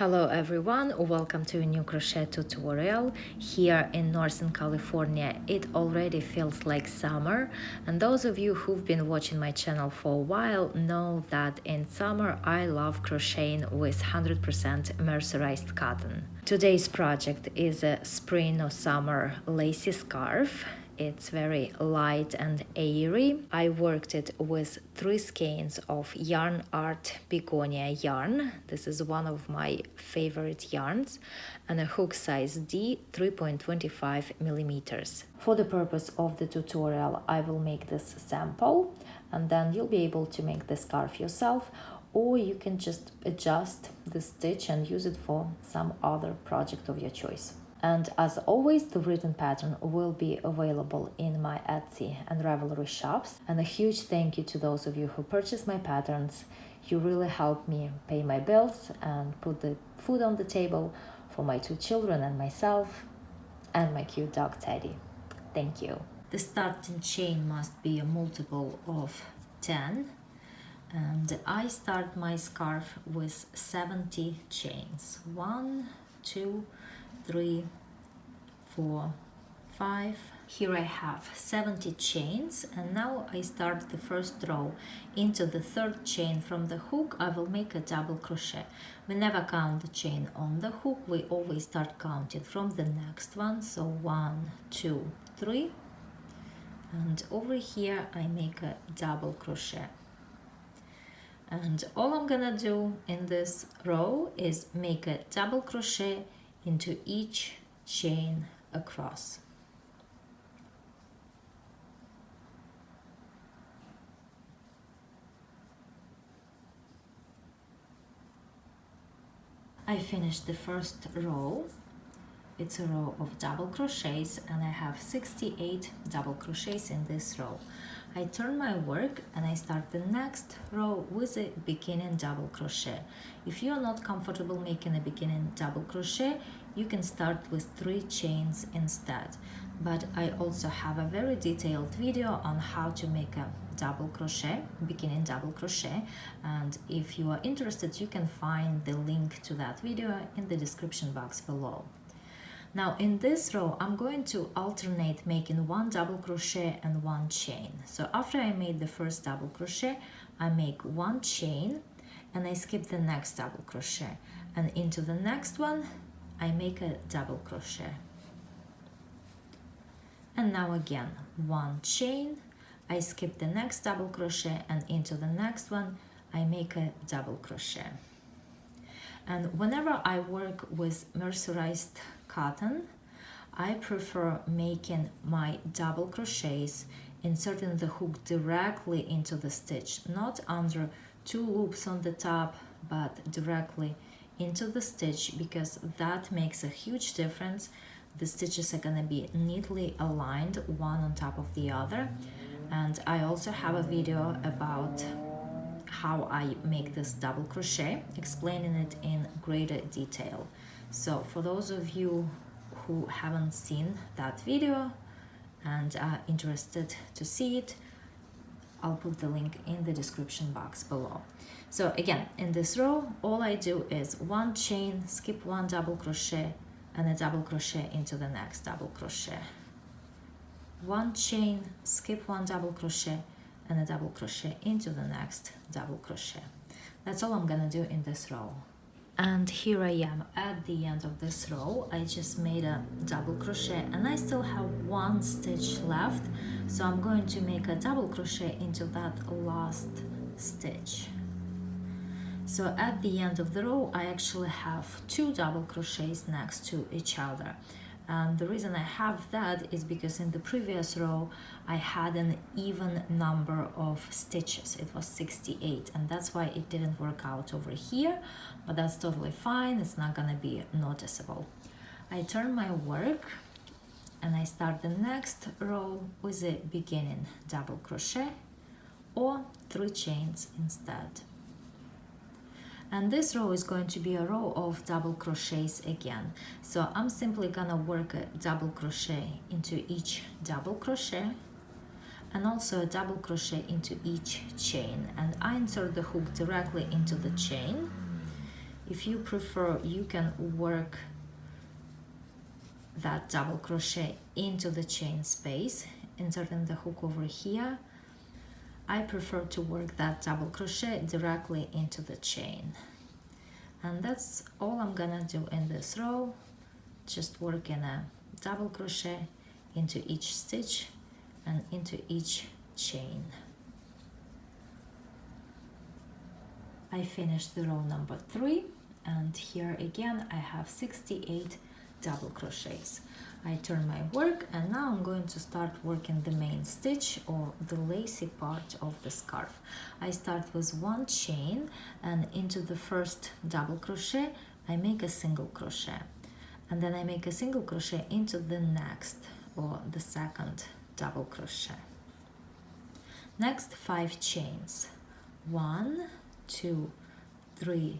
Hello everyone, welcome to a new crochet tutorial. Here in Northern California it already feels like summer, and those of you who've been watching my channel for a while know that in summer I love crocheting with 100% mercerized cotton. Today's project is a spring or summer lacy scarf. It's very light and airy. I worked it with 3 skeins of Yarn Art Begonia yarn. This is one of my favorite yarns, and a hook size D 3.25 millimeters. For the purpose of the tutorial, I will make this sample, and then you'll be able to make the scarf yourself, or you can just adjust the stitch and use it for some other project of your choice. And as always, the written pattern will be available in my Etsy and Ravelry shops. And a huge thank you to those of you who purchased my patterns. You really help me pay my bills and put the food on the table for my 2 children and myself and my cute dog Teddy. Thank you. The starting chain must be a multiple of 10. And I start my scarf with 70 chains. 1, 2, 3, 4, 5. Here I have 70 chains, and now I start the first row. Into the 3rd chain from the hook I will make a double crochet. We never count the chain on the hook, we always start counting from the next one. So 1, 2, 3, and over here I make a double crochet. And all I'm gonna do in this row is make a double crochet into each chain across. I finished the first row. It's a row of double crochets, and I have 68 double crochets in this row. I turn my work and I start the next row with a beginning double crochet. If you are not comfortable making a beginning double crochet, you can start with 3 chains instead. But I also have a very detailed video on how to make a double crochet, beginning double crochet, and if you are interested, you can find the link to that video in the description box below. Now in this row, I'm going to alternate making 1 double crochet and 1 chain. So after I made the first double crochet, I make 1 chain and I skip the next double crochet. And into the next one, I make a double crochet. And now again, 1 chain, I skip the next double crochet, and into the next one, I make a double crochet. And whenever I work with mercerized cotton, I prefer making my double crochets, inserting the hook directly into the stitch, not under 2 loops on the top, but directly into the stitch, because that makes a huge difference. The stitches are gonna be neatly aligned, one on top of the other. And I also have a video about how I make this double crochet, explaining it in greater detail. So for those of you who haven't seen that video and are interested to see it, I'll put the link in the description box below. So again, in this row, all I do is 1 chain, skip 1 double crochet, and a double crochet into the next double crochet. 1 chain, skip 1 double crochet, and a double crochet into the next double crochet. That's all I'm gonna do in this row. And here I am at the end of this row. I just made a double crochet and I still have 1 stitch left, so I'm going to make a double crochet into that last stitch. So at the end of the row, I actually have 2 double crochets next to each other. And the reason I have that is because in the previous row I had an even number of stitches. It was 68, and that's why it didn't work out over here, but that's totally fine. It's not gonna be noticeable. I turn my work and I start the next row with a beginning double crochet or 3 chains instead. And this row is going to be a row of double crochets again. So I'm simply gonna work a double crochet into each double crochet, and also a double crochet into each chain. And I insert the hook directly into the chain, If you prefer, you can work that double crochet into the chain space, inserting the hook over here. I prefer to work that double crochet directly into the chain. And that's all I'm gonna do in this row, just working a double crochet into each stitch and into each chain. I finished the row number 3, and here again I have 68 double crochets. I turn my work, and now I'm going to start working the main stitch or the lacy part of the scarf. I start with 1 chain, and into the first double crochet I make a single crochet, and then I make a single crochet into the next or the second double crochet. Next 5 chains, 1, 2, 3,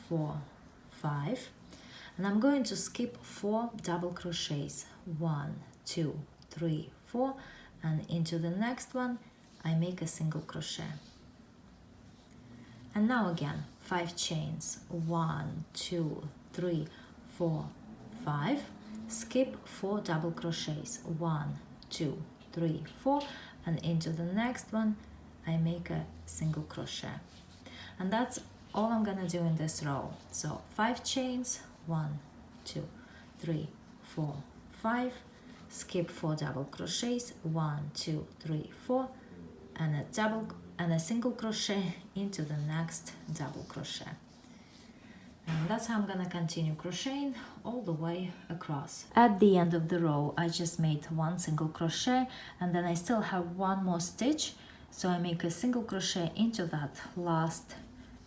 4, 5, and I'm going to skip 4 double crochets, 1, 2, 3, 4, and into the next one I make a single crochet. And now again 5 chains, 1, 2, 3, 4, 5, skip 4 double crochets, 1, 2, 3, 4, and into the next one I make a single crochet. And that's all I'm gonna do in this row. So 5 chains, 1, 2, 3, 4, 5, skip 4 double crochets, 1, 2, 3, 4, and a single crochet into the next double crochet. And that's how I'm gonna continue crocheting all the way across. At the end of the row I just made 1 single crochet, and then I still have 1 more stitch, so I make a single crochet into that last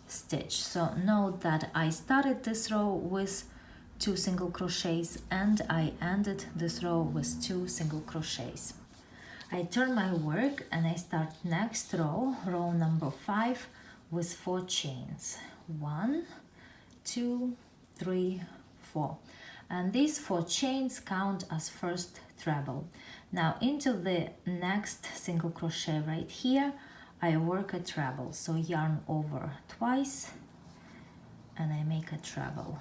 stitch. So note that I started this row with 2 single crochets and I ended this row with 2 single crochets. I turn my work and I start next row, row number 5, with 4 chains, 1, 2, 3, 4, and these 4 chains count as first treble. Now into the next single crochet right here I work a treble, so yarn over twice and I make a treble.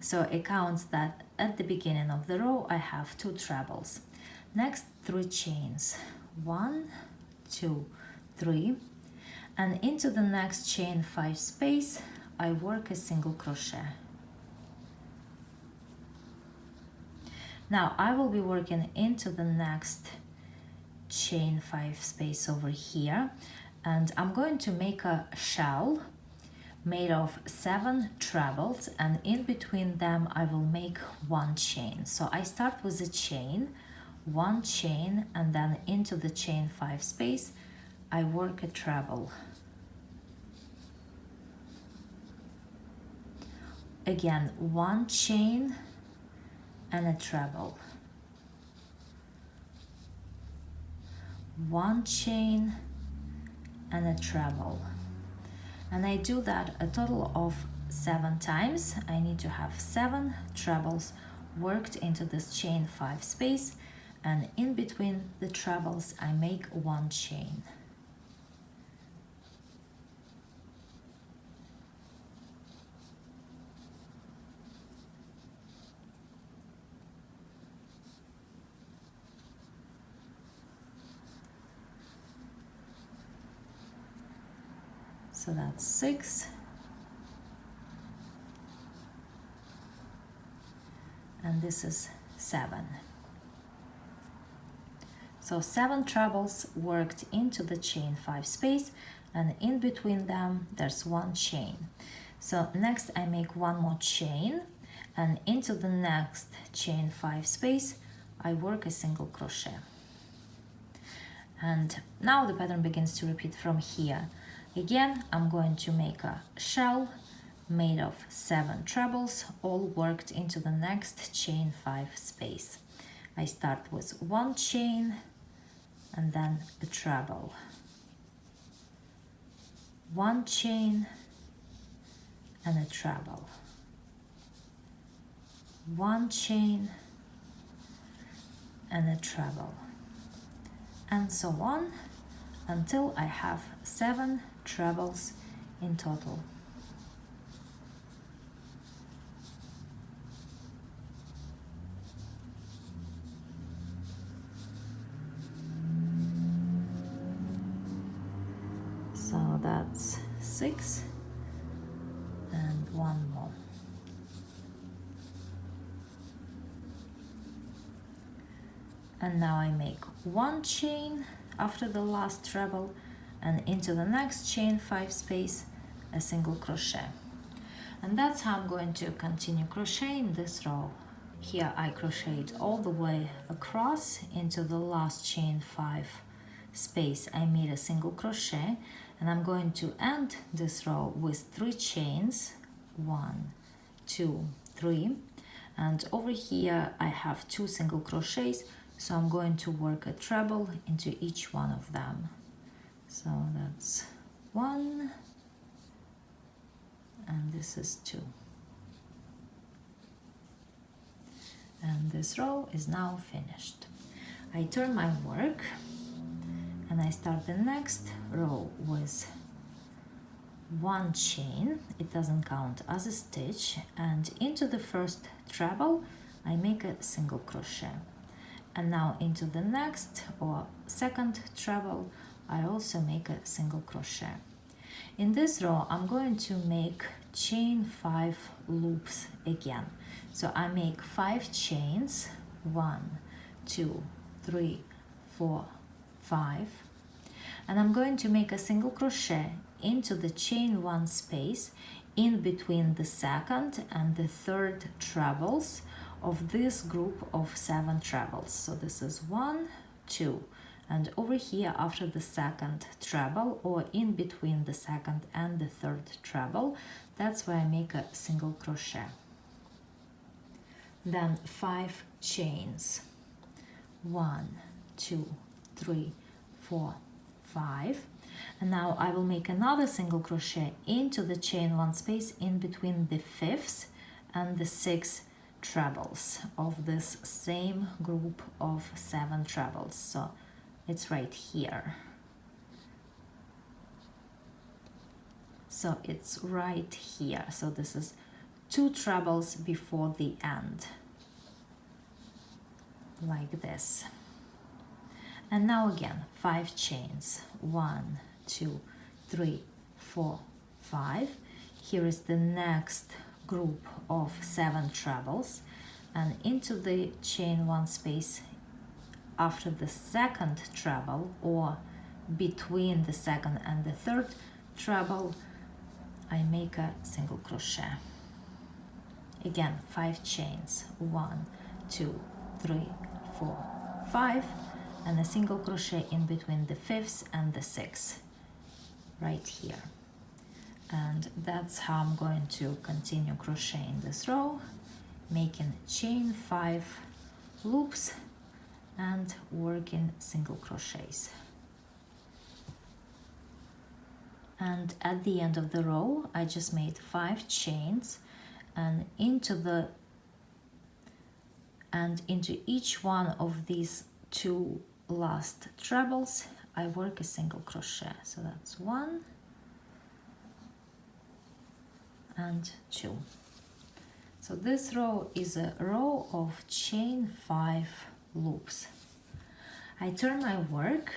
So it counts that at the beginning of the row I have 2 trebles. Next 3 chains, 1, 2, 3, and into the next chain 5 space I work a single crochet. Now I will be working into the next chain 5 space over here, and I'm going to make a shell made of 7 trebles, and in between them I will make 1 chain. So I start with a chain, 1 chain, and then into the chain 5 space I work a treble. Again 1 chain and a treble, 1 chain and a treble, and I do that a total of 7 times. I need to have 7 trebles worked into this chain 5 space, and in between the trebles I make 1 chain. So that's 6, and this is 7. So 7 trebles worked into the chain 5 space, and in between them there's 1 chain. So next I make 1 more chain, and into the next chain 5 space I work a single crochet. And now the pattern begins to repeat from here. Again, I'm going to make a shell made of 7 trebles, all worked into the next chain 5 space. I start with 1 chain and then a treble, 1 chain and a treble, 1 chain and a treble, and so on until I have 7 trebles in total. So that's 6 and one more. And now I make one chain after the last treble, and into the next chain 5 space, a single crochet. And that's how I'm going to continue crocheting this row. Here I crocheted all the way across into the last chain 5 space. I made a single crochet, and I'm going to end this row with 3 chains, 1, 2, 3, and over here I have 2 single crochets, so I'm going to work a treble into each one of them. So that's 1, and this is 2. And this row is now finished. I turn my work and I start the next row with 1 chain. It doesn't count as a stitch, and into the first treble I make a single crochet, and now into the next or second treble I also make a single crochet. In this row I'm going to make chain 5 loops again. So I make 5 chains, 1, 2, 3, 4, 5, and I'm going to make a single crochet into the chain 1 space in between the second and the third trebles of this group of 7 trebles. So this is 1, 2, and over here after the second treble or in between the second and the third treble, that's where I make a single crochet. Then 5 chains, 1, 2, 3, 4, 5, and now I will make another single crochet into the chain 1 space in between the 5th and the 6th trebles of this same group of 7 trebles. So it's right here. So it's right here. So this is 2 trebles before the end, like this. And now again 5 chains, 1, 2, 3, 4, 5. Here is the next group of 7 trebles, and into the chain 1 space after the second treble or between the second and the third treble I make a single crochet. Again 5 chains, 1, 2, 3, 4, 5, and a single crochet in between the 5th and the 6th, right here. And that's how I'm going to continue crocheting this row, making chain 5 loops and working single crochets. And at the end of the row I just made 5 chains, and into each one of these 2 last trebles I work a single crochet. So that's 1 and 2. So this row is a row of chain 5 loops. I turn my work,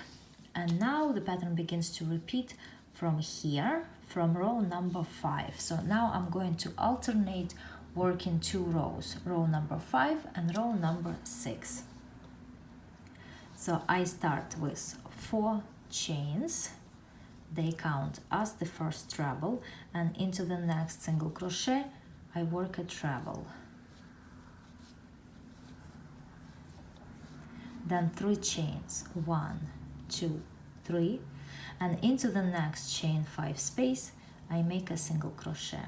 and now the pattern begins to repeat from here, from row number 5. So now I'm going to alternate working 2 rows, row number 5 and row number 6. So I start with 4 chains, they count as the first treble, and into the next single crochet I work a treble. Then 3 chains, 1, 2, 3, and into the next chain 5 space I make a single crochet.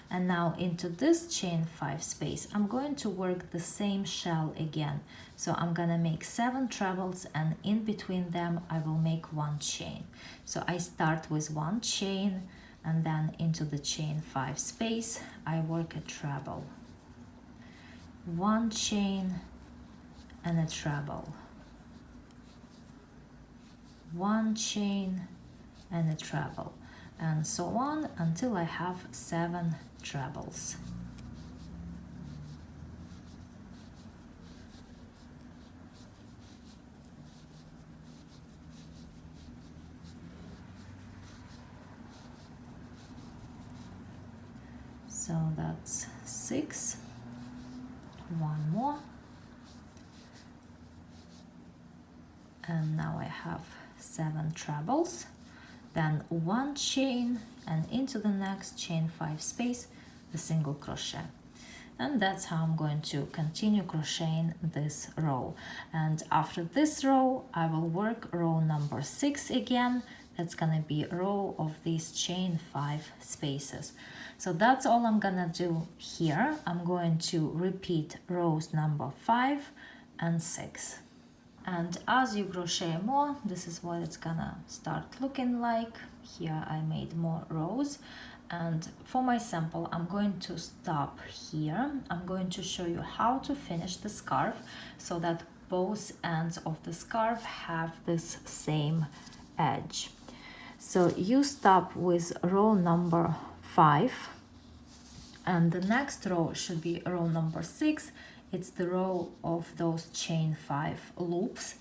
And now into this chain 5 space I'm going to work the same shell again. So I'm gonna make 7 trebles, and in between them I will make 1 chain. So I start with 1 chain, and then into the chain 5 space I work a treble, 1 chain and a treble, 1 chain and a treble. and so on until I have 7 trebles. So that's 6, one more, and now I have 7 trebles, then 1 chain, and into the next chain 5 space, a single crochet. And that's how I'm going to continue crocheting this row. And after this row, I will work row number 6 again. That's gonna be a row of these chain 5 spaces. So that's all I'm gonna do here. I'm going to repeat rows number 5 and 6. And as you crochet more, this is what it's gonna start looking like. Here I made more rows. And for my sample, I'm going to stop here. I'm going to show you how to finish the scarf so that both ends of the scarf have this same edge. So you stop with row number 5, and the next row should be row number 6. It's the row of those chain 5 loops.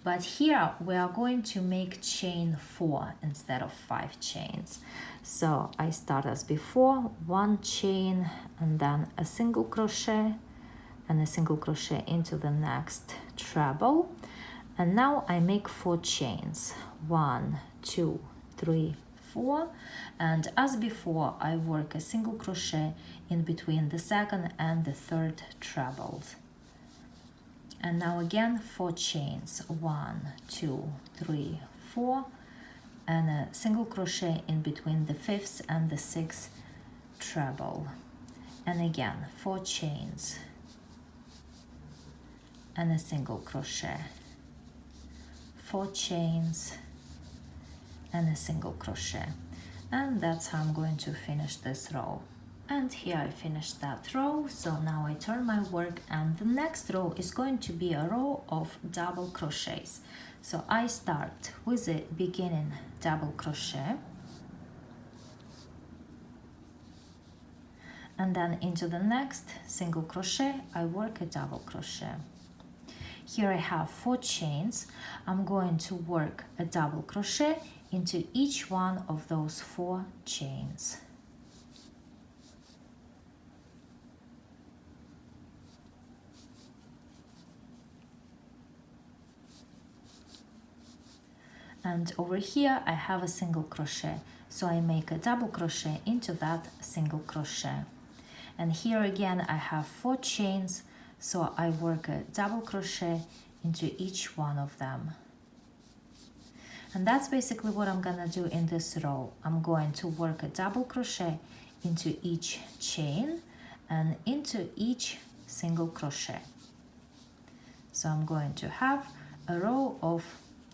But here we are going to make chain 4 instead of 5 chains. So I start as before, 1 chain and then a single crochet and a single crochet into the next treble. And now I make 4 chains, 1, 2, 3, 4. And as before, I work a single crochet in between the second and the third trebles. And now again 4 chains, 1, 2, 3, 4, and a single crochet in between the 5th and the 6th treble. And again 4 chains and a single crochet, 4 chains and a single crochet. And that's how I'm going to finish this row. And here I finished that row, so now I turn my work, and the next row is going to be a row of double crochets. So I start with a beginning double crochet, and then into the next single crochet I work a double crochet. Here I have 4 chains. I'm going to work a double crochet into each one of those 4 chains. And over here I have a single crochet, so I make a double crochet into that single crochet. And here again I have 4 chains, so I work a double crochet into each one of them. And that's basically what I'm gonna do in this row. I'm going to work a double crochet into each chain and into each single crochet. So I'm going to have a row of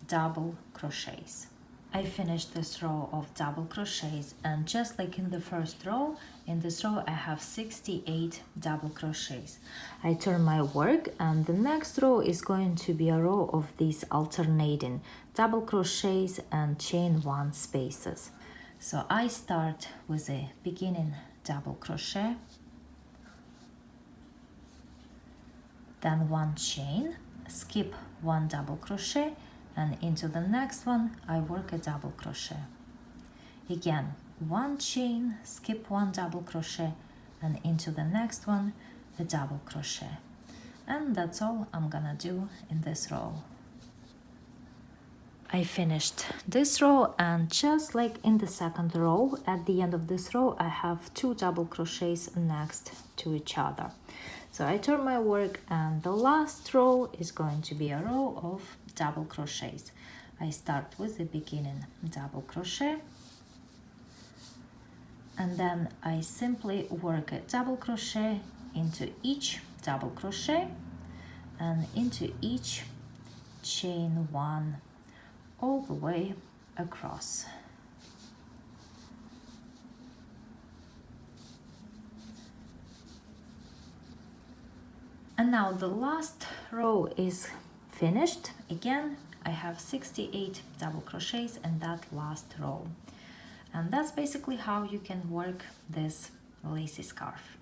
double crochets. I finished this row of double crochets, and just like in the first row, in this row I have 68 double crochets. I turn my work, and the next row is going to be a row of these alternating double crochets and chain 1 spaces. So I start with a beginning double crochet, then 1 chain, skip 1 double crochet, and into the next one I work a double crochet. Again 1 chain, skip 1 double crochet, and into the next one a double crochet. And that's all I'm gonna do in this row. I finished this row, and just like in the second row, at the end of this row I have 2 double crochets next to each other. So I turn my work, and the last row is going to be a row of double crochets. I start with the beginning double crochet, and then I simply work a double crochet into each double crochet and into each chain 1 all the way across. And now the last row is finished. Again, I have 68 double crochets in that last row. And that's basically how you can work this lacy scarf.